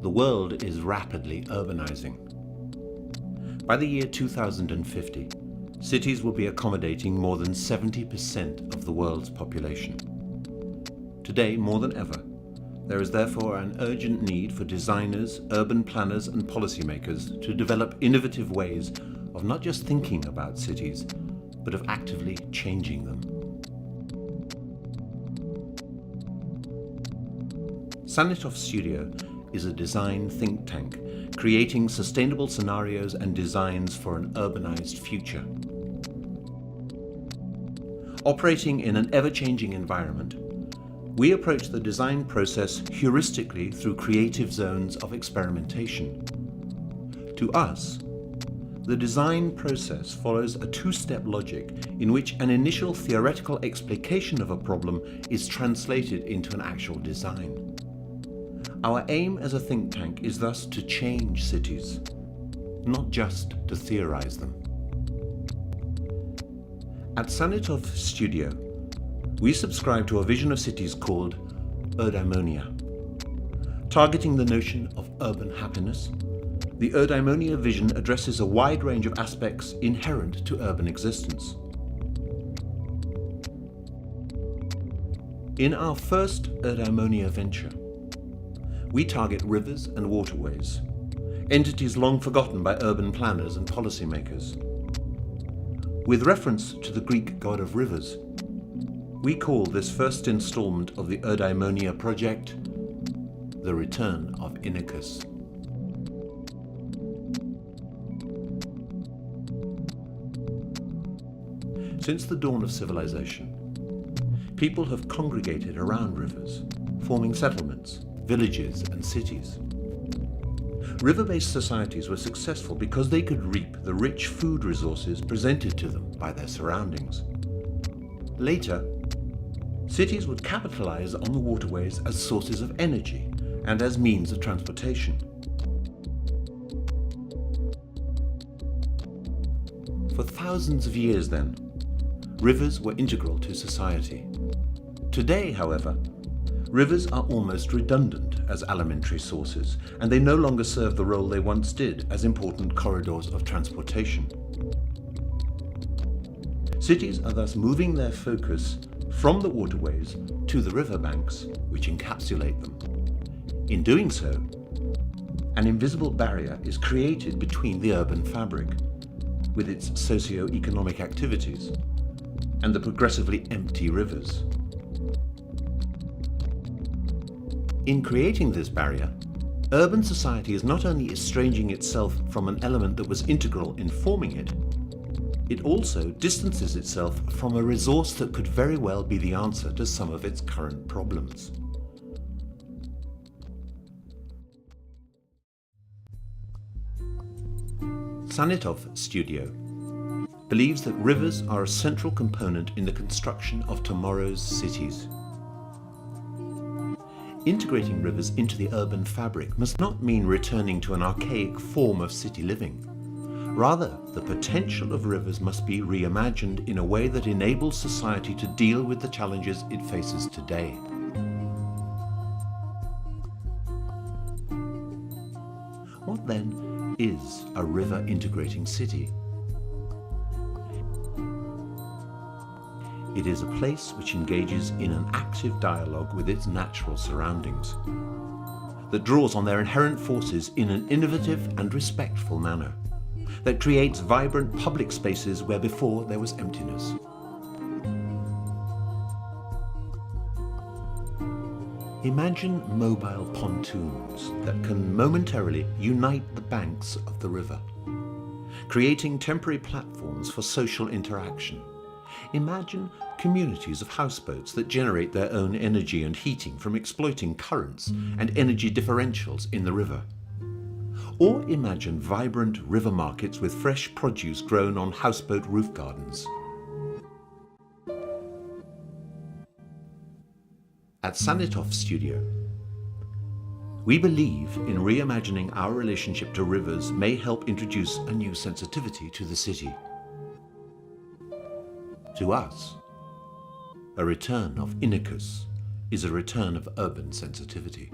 The world is rapidly urbanizing. By the year 2050, cities will be accommodating more than 70% of the world's population. Today, more than ever, there is therefore an urgent need for designers, urban planners and policymakers to develop innovative ways of not just thinking about cities, but of actively changing them. Sanitov Studio is a design think tank creating sustainable scenarios and designs for an urbanized future. Operating in an ever-changing environment, we approach the design process heuristically through creative zones of experimentation. To us, the design process follows a two-step logic in which an initial theoretical explication of a problem is translated into an actual design. Our aim as a think tank is thus to change cities, not just to theorize them. At Sanitov Studio, we subscribe to a vision of cities called Urdaimonia. Targeting the notion of urban happiness, the Urdaimonia vision addresses a wide range of aspects inherent to urban existence. In our first Urdaimonia venture, we target rivers and waterways, entities long forgotten by urban planners and policymakers. With reference to the Greek god of rivers, we call this first installment of the Urdaimonia Project the Return of Inachus. Since the dawn of civilization, people have congregated around rivers, forming settlements, villages and cities. River-based societies were successful because they could reap the rich food resources presented to them by their surroundings. Later, cities would capitalize on the waterways as sources of energy and as means of transportation. For thousands of years then, rivers were integral to society. Today, however, rivers are almost redundant as alimentary sources, and they no longer serve the role they once did as important corridors of transportation. Cities are thus moving their focus from the waterways to the riverbanks, which encapsulate them. In doing so, an invisible barrier is created between the urban fabric, with its socio-economic activities, and the progressively empty rivers. In creating this barrier, urban society is not only estranging itself from an element that was integral in forming it, it also distances itself from a resource that could very well be the answer to some of its current problems. Sanitov Studio believes that rivers are a central component in the construction of tomorrow's cities. Integrating rivers into the urban fabric must not mean returning to an archaic form of city living. Rather, the potential of rivers must be reimagined in a way that enables society to deal with the challenges it faces today. What then is a river integrating city? It is a place which engages in an active dialogue with its natural surroundings, that draws on their inherent forces in an innovative and respectful manner, that creates vibrant public spaces where before there was emptiness. Imagine mobile pontoons that can momentarily unite the banks of the river, creating temporary platforms for social interaction. Imagine communities of houseboats that generate their own energy and heating from exploiting currents and energy differentials in the river. Or imagine vibrant river markets with fresh produce grown on houseboat roof gardens. At Sanitov Studio, we believe in reimagining our relationship to rivers may help introduce a new sensitivity to the city. To us, a return of Inachus is a return of urban sensitivity.